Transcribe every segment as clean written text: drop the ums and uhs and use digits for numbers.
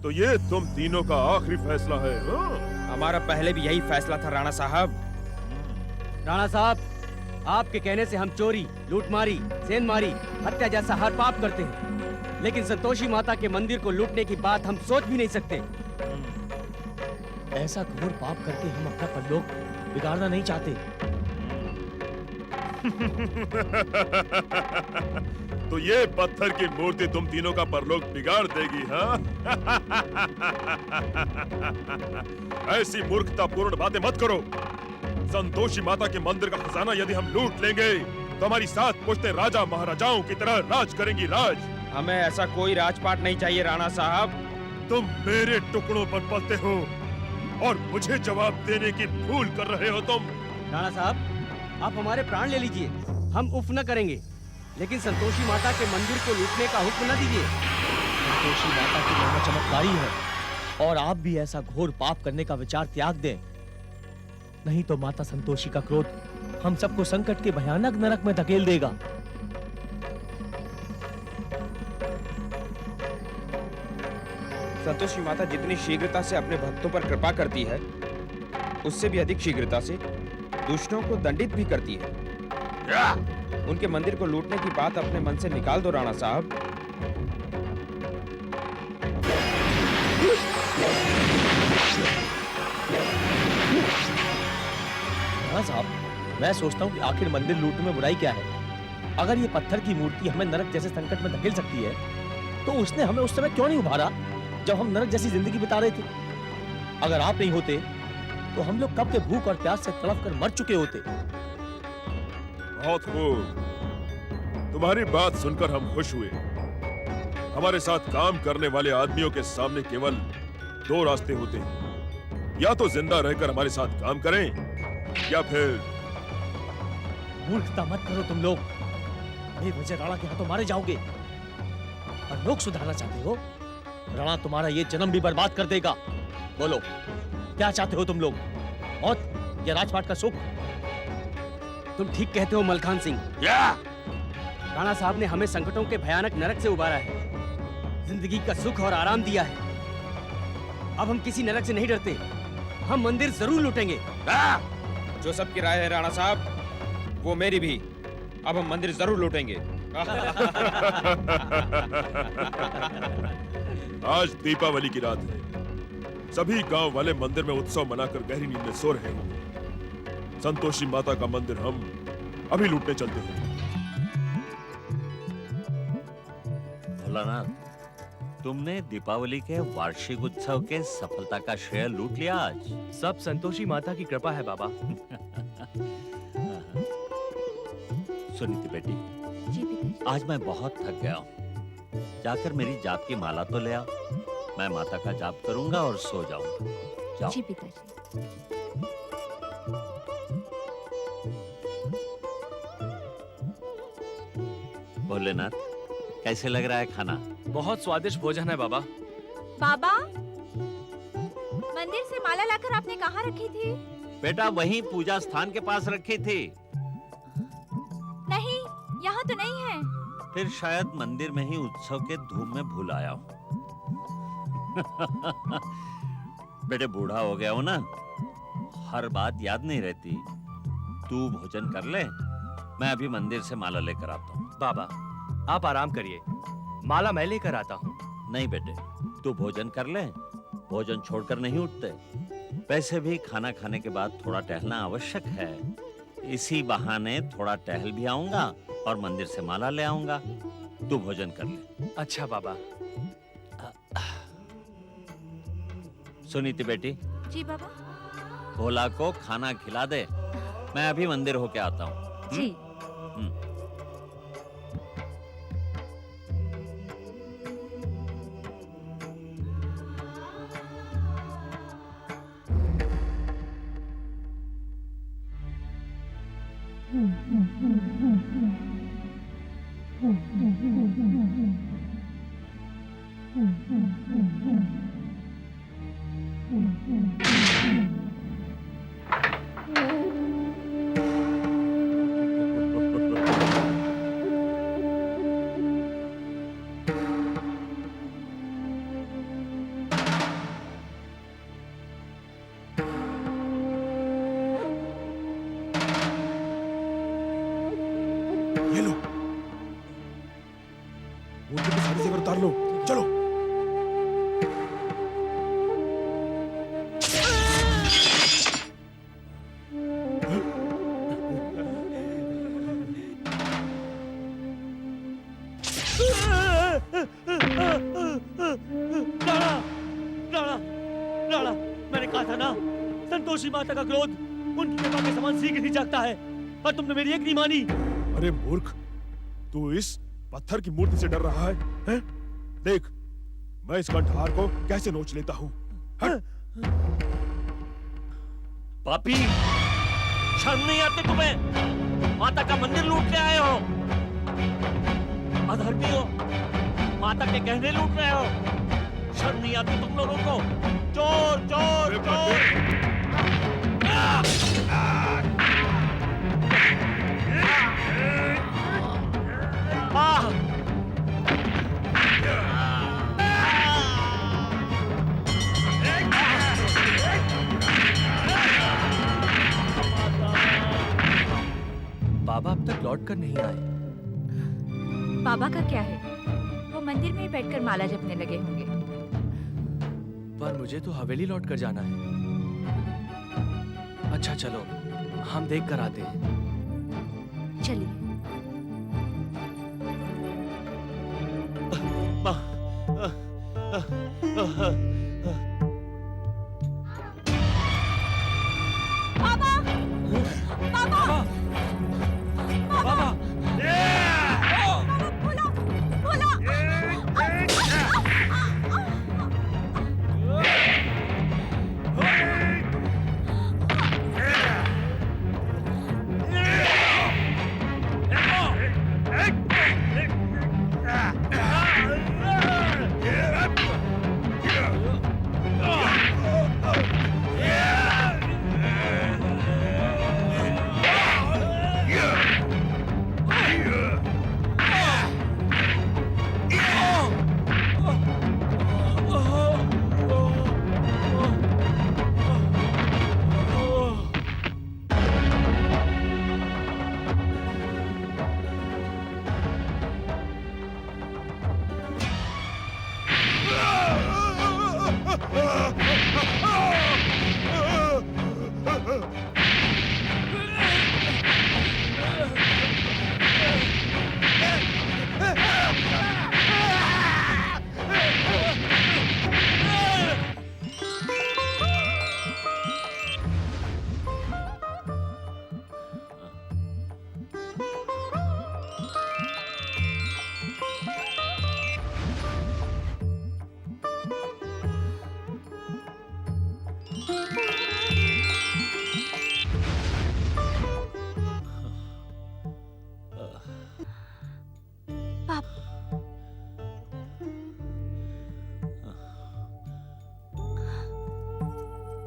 तो ये तुम तीनों का आखिरी फैसला है? हाँ? हमारा पहले भी यही फैसला था राणा साहब। राणा साहब, आपके कहने से हम चोरी, लूटमारी, सेंधमारी, हत्या जैसा हर पाप करते हैं, लेकिन संतोषी माता के मंदिर को लूटने की बात हम सोच भी नहीं सकते। ऐसा घोर पाप करके हम अपना परलोक बिगाड़ना नहीं चाहते। तो ये पत्थर की मूर्ति तुम तीनों का परलोक बिगाड़ देगी, हाँ? ऐसी मूर्खतापूर्ण बातें मत करो। संतोषी माता के मंदिर का खजाना यदि हम लूट लेंगे तो हमारी 7 पुश्तें राजा महाराजाओं की तरह राज करेंगी, राज। हमें ऐसा कोई राजपाट नहीं चाहिए राणा साहब। तुम मेरे टुकड़ों पर पलते हो और मुझे जवाब देने की भूल कर रहे हो तुम। राणा साहब, आप हमारे प्राण ले लीजिए, हम उफ न करेंगे, लेकिन संतोषी माता के मंदिर को लूटने का हुक्म न दीजिए। संतोषी माता की महिमा चमत्कारी है और आप भी ऐसा घोर पाप करने का विचार त्याग दें, नहीं तो माता संतोषी का क्रोध हम सबको संकट के भयानक नरक में धकेल देगा। संतोषी माता जितनी शीघ्रता से अपने भक्तों पर कृपा करती है, उससे भी अधिक शीघ्रता से दुष्टों को दंडित भी करती है। उनके मंदिर को लूटने की बात अपने मन से निकाल दो राणा साहब। राणा साहब, मैं सोचता हूँ कि आखिर मंदिर लूटने में बुराई क्या है? अगर ये पत्थर की मूर्ति हमें नरक जैसे संकट में धकेल सकती है, तो उसने हमें उस समय क्यों नहीं उभारा जब हम नरक जैसी जिंदगी बिता रहे थे? अगर आप नहीं होते तो हम लोग कब के भूख और प्यास से तड़प कर मर चुके होते। बहुत खूब, तुम्हारी बात सुनकर हम खुश हुए। हमारे साथ काम करने वाले आदमियों के सामने केवल 2 रास्ते होते हैं, या तो जिंदा रहकर हमारे साथ काम करें या फिर। मूर्खता मत करो तुम लोग, बेवजह राणा के हाथों मारे जाओगे। और लोग सुधारना चाहते हो? राणा तुम्हारा ये जन्म भी बर्बाद कर देगा। बोलो, क्या चाहते हो तुम लोग? मौत या राजपाट का सुख? तुम ठीक कहते हो मलखान सिंह। राणा साहब ने हमें संकटों के भयानक नरक से उबारा है, जिंदगी का सुख और आराम दिया है। अब हम किसी नरक से नहीं डरते, हम मंदिर जरूर लूटेंगे। जो सबकी राय है राणा साहब, वो मेरी भी। अब हम मंदिर जरूर लूटेंगे। आज दीपावली की रात है, सभी गांव वाले मंदिर में उत्सव मनाकर गहरी नींद में सो रहे होंगे। संतोषी माता का मंदिर हम अभी लूटने चलते हैं। भोलानाथ, तुमने दीपावली के वार्षिक उत्सव के सफलता का श्रेय लूट लिया आज। सब संतोषी माता की कृपा है बाबा। सुनीति बेटी, जी पिताजी। आज मैं बहुत थक गया हूँ। जाकर मेरी जाप की माला तो ले आओ। मैं माता का जाप करूंगा और सो जाऊंगा। जाओ। जी पिताजी। भोलेनाथ, कैसे लग रहा है खाना? बहुत स्वादिष्ट भोजन है बाबा। बाबा, मंदिर से माला लाकर आपने कहाँ रखी थी? बेटा, वहीं पूजा स्थान के पास रखी थी। नहीं, यहाँ तो नहीं है। फिर शायद मंदिर में ही उत्सव के धूम में भूल आया हूँ। बेटे, बूढ़ा हो गया हो ना, हर बात याद नहीं रहती। तू भोजन कर ले, मैं अभी मंदिर से माला लेकर आता हूँ। बाबा, आप आराम करिए, माला मैं लेकर आता हूँ। नहीं बेटे, तू भोजन कर ले, भोजन छोड़कर नहीं उठते। वैसे भी खाना खाने के बाद थोड़ा टहलना आवश्यक है। इसी बहाने थोड़ा टहल भी आऊंगा और मंदिर से माला ले आऊंगा। तू भोजन कर ले। अच्छा बाबा। सुनीति बेटी, जी बाबा। भोला को खाना खिला दे, मैं अभी मंदिर होके आता हूँ। जी। संतोषी माता का क्रोध उनकी कृपा के समान शीघ्र ही जागता है, और तुमने मेरी एक नहीं मानी। अरे मूर्ख, तू इस पत्थर की मूर्ति से डर रहा है, हैं? देख, मैं इस कंठहार को कैसे नोच लेता हूँ। हट! पापी, शर्म नहीं आती तुम्हें? माता का मंदिर लूटने आए हो, अधर्मी हो, माता के गहने लूट रहे हो। शर्म नहीं आती तुम लोगों को? चोर चोर चोर! बाबा अब तक लौट कर नहीं आए। बाबा का क्या है, वो मंदिर में ही बैठकर माला जपने लगे होंगे। पर मुझे तो हवेली लौट कर जाना है। अच्छा चलो, हम देख कर आते हैं। चलिए। बाबा! बाबा! बाबा! बोला! बोला!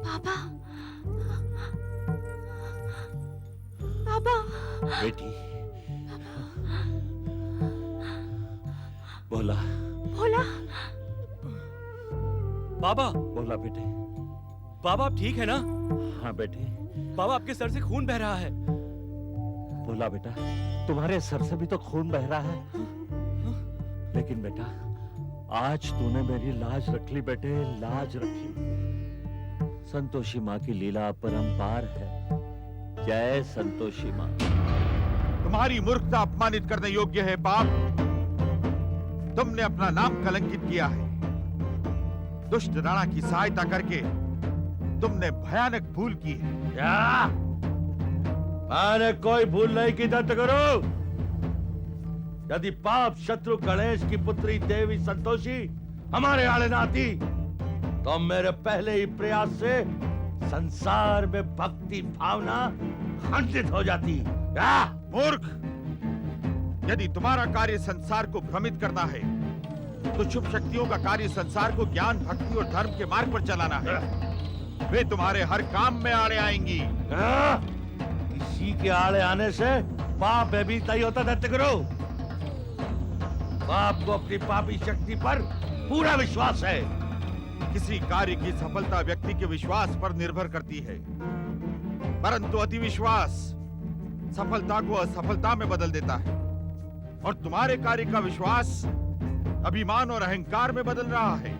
बाबा! बाबा! बेटी, बोला बोला! बाबा! बोला बेटे। बाबा आप ठीक है ना? हाँ बेटे। बाबा आपके सर से खून बह रहा है। बोला बेटा, तुम्हारे सर से भी तो खून बह रहा है। लेकिन बेटा, आज तूने मेरी लाज रख ली बेटे, लाज रख ली। संतोषी माँ की लीला अपरंपार है। जय संतोषी माँ। तुम्हारी मूर्खता अपमानित करने योग्य है पाप। तुमने अपना नाम कलंकित किया है। दुष्ट राणा की सहायता करके तुमने भयानक भूल की है। क्या? मैंने कोई भूल नहीं की, दत्त गुरु। यदि पाप शत्रु गणेश की पुत्री देवी संतोषी हमारे आड़े न आती, तो मेरे पहले ही प्रयास से संसार में भक्ति भावना खंडित हो जाती। मूर्ख! यदि तुम्हारा कार्य संसार को भ्रमित करना है, तो शुभ शक्तियों का कार्य संसार को ज्ञान, भक्ति और धर्म के मार्ग पर चलाना है। वे तुम्हारे हर काम में आड़े आएंगी। किसी के आड़े आने से पाप भयभीत नहीं होता दत्त गुरु। पाप को अपनी पापी शक्ति पर पूरा विश्वास है। किसी कार्य की सफलता व्यक्ति के विश्वास पर निर्भर करती है, परंतु अति विश्वास सफलता को असफलता में बदल देता है। और तुम्हारे कार्य का विश्वास अभिमान और अहंकार में बदल रहा है,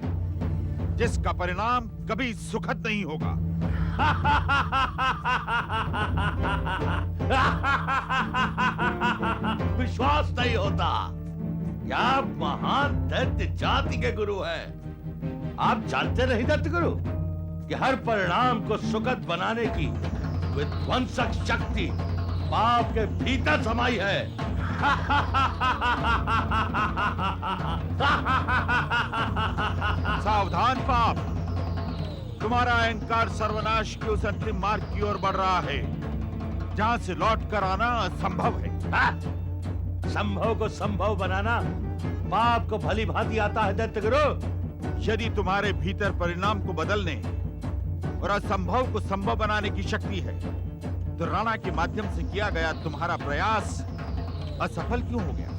जिसका परिणाम कभी सुखद नहीं होगा। विश्वास नहीं होता। आप महान दैत्य जाति के गुरु हैं। आप जानते नहीं दत्त गुरु, कि हर परिणाम को सुखद बनाने की विध्वंसक शक्ति पाप के भीतर समाई है। सावधान पाप, तुम्हारा अहंकार सर्वनाश के उस अंतिम मार्ग की ओर बढ़ रहा है जहां से लौट कर आना असंभव है। संभव को संभव बनाना पाप को भली भांति आता है दैत्य गुरु। यदि तुम्हारे भीतर परिणाम को बदलने और असंभव को संभव बनाने की शक्ति है, तो राणा के माध्यम से किया गया तुम्हारा प्रयास असफल क्यों हो गया?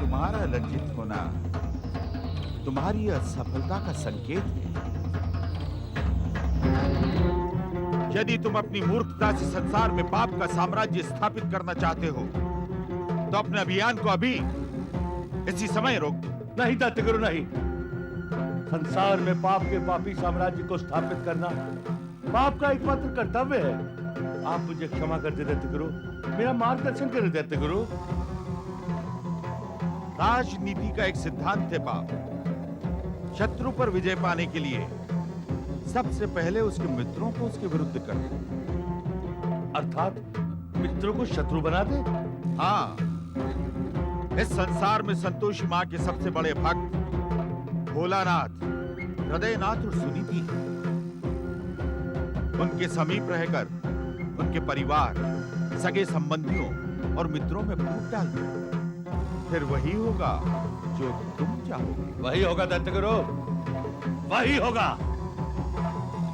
तुम्हारा लज्जित होना तुम्हारी असफलता का संकेत है। यदि तुम अपनी मूर्खता से संसार में पाप का साम्राज्य स्थापित करना चाहते हो, तो अपने अभियान को अभी इसी समय रोक दो। नहीं दैत्य गुरु, नहीं। संसार में पाप के पापी साम्राज्य को स्थापित करना पाप का एकमात्र कर्तव्य है। आप मुझे क्षमा कर दे दैत्य गुरु, मेरा मार्गदर्शन करें दैत्य गुरु। राजनीति का एक सिद्धांत है पाप, शत्रु पर विजय पाने के लिए सबसे पहले उसके मित्रों को उसके विरुद्ध कर दे। अर्थात मित्रों को शत्रु बना दे। हाँ, इस संसार में संतोषी माँ के सबसे बड़े भक्त भोलानाथ, हृदयनाथ और सुनीति हैं। उनके समीप रहकर उनके परिवार, सगे संबंधियों और मित्रों में फूट डाल दो, फिर वही होगा जो तुम चाहोगे। वही होगा दैत्य गुरु, वही होगा।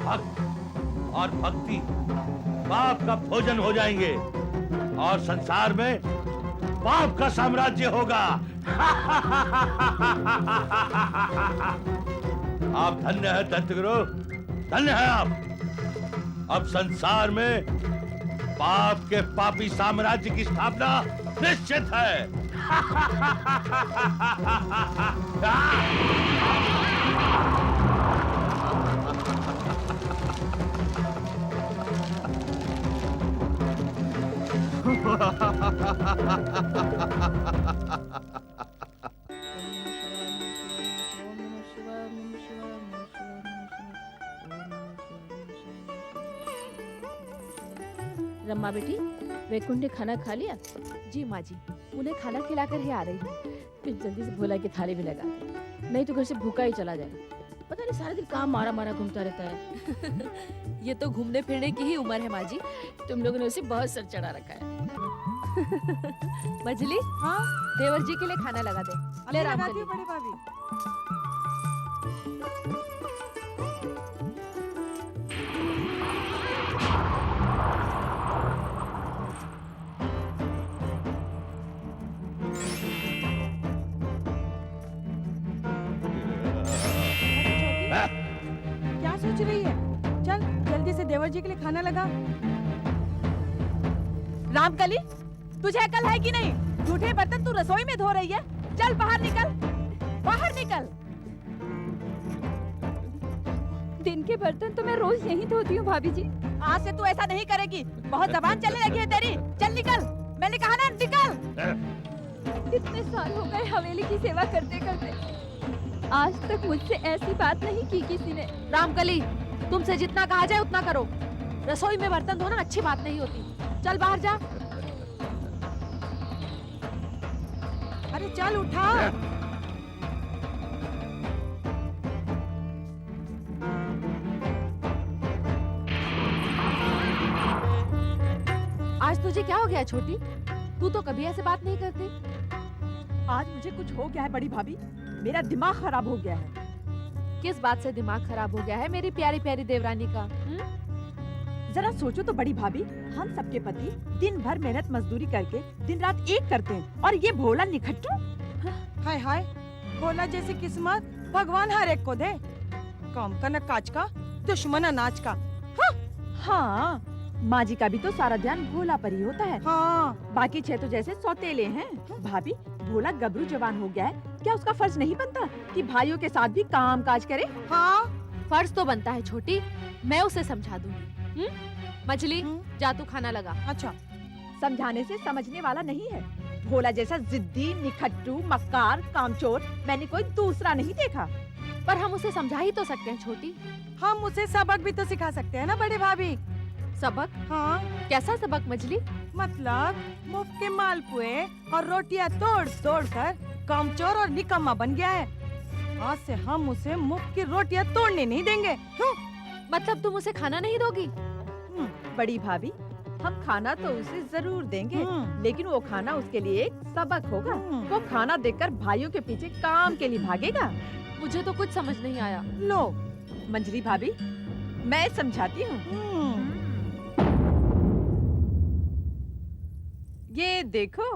भक्त और भक्ति पाप का भोजन हो जाएंगे और संसार में पाप का साम्राज्य होगा। आप धन्य हैं दैत्य गुरु, धन्य हैं आप। अब संसार में पाप के पापी साम्राज्य की स्थापना निश्चित है। रम्मा बेटी, वैकुंठ ने खाना खा लिया? जी माँ जी। उन्हें खाना खिलाकर ही आ रही हूँ। फिर जल्दी से भोला की थाली में लगा दे, नहीं तो घर से भूखा ही चला जाएगा। पता नहीं सारा दिन काम मारा मारा घूमता रहता है। ये तो घूमने फिरने की ही उम्र है माँ जी। तुम लोगों ने उसे बहुत सर चढ़ा रखा है। मजली, हाँ, देवर जी के लिए खाना लगा दे। ले राम लगाती हूँ बड़ी भाभी। क्या सोच रही है? चल जल्दी से देवर जी के लिए खाना लगा। रामकली, तुझे अकल है कि नहीं? झूठे बर्तन तू रसोई में धो रही है। चल बाहर निकल, बाहर निकल। दिन के बर्तन तो मैं रोज यहीं धोती हूँ भाभी जी। आज से तू ऐसा नहीं करेगी। बहुत जबान चलने लगी है तेरी। चल निकल, मैंने कहा ना निकल। इतने साल हो गए हवेली की सेवा करते करते, आज तक मुझसे ऐसी बात नहीं की किसी ने। रामकली, तुमसे जितना कहा जाए उतना करो। रसोई में बर्तन धोना अच्छी बात नहीं होती। चल बाहर जा। अरे चल उठा। आज तुझे क्या हो गया छोटी? तू तो कभी ऐसे बात नहीं करती। आज मुझे कुछ हो गया है बड़ी भाभी, मेरा दिमाग खराब हो गया है। किस बात से दिमाग खराब हो गया है मेरी प्यारी प्यारी देवरानी का? जरा सोचो तो बड़ी भाभी, हम सबके पति दिन भर मेहनत मजदूरी करके दिन रात एक करते हैं, और ये भोला निखट्टू। हाय हाय, भोला जैसी किस्मत भगवान हर एक को दे। काम का न काज का, दुश्मन अनाज का। हाँ, माँ जी का भी तो सारा ध्यान भोला पर ही होता है। हाँ, बाकी 6 तो जैसे सौतेले हैं। भाभी, भोला गबरू जवान हो गया है, क्या उसका फर्ज नहीं बनता कि भाइयों के साथ भी काम काज करे? हाँ, फर्ज तो बनता है छोटी, मैं उसे समझा दूंगी। मछली, जा तू खाना लगा। अच्छा, समझाने से समझने वाला नहीं है। भोला जैसा जिद्दी, निखट्टू, मक्कार, कामचोर मैंने कोई दूसरा नहीं देखा। पर हम उसे समझा ही तो सकते हैं छोटी। हम उसे सबक भी तो सिखा सकते हैं ना बड़े भाभी। सबक? हाँ, कैसा सबक मछली? मतलब मुफ्त के मालपुए और रोटियां तोड़ तोड़ कर कामचोर और निकम्मा बन गया है। आज से हम उसे मुफ्त की रोटियां तोड़ने नहीं देंगे। मतलब तुम उसे खाना नहीं दोगी? बड़ी भाभी, हम खाना तो उसे जरूर देंगे, लेकिन वो खाना उसके लिए एक सबक होगा। वो खाना देखकर भाइयों के पीछे काम के लिए भागेगा। मुझे तो कुछ समझ नहीं आया। लो मंजरी भाभी, मैं समझाती हूँ। ये देखो,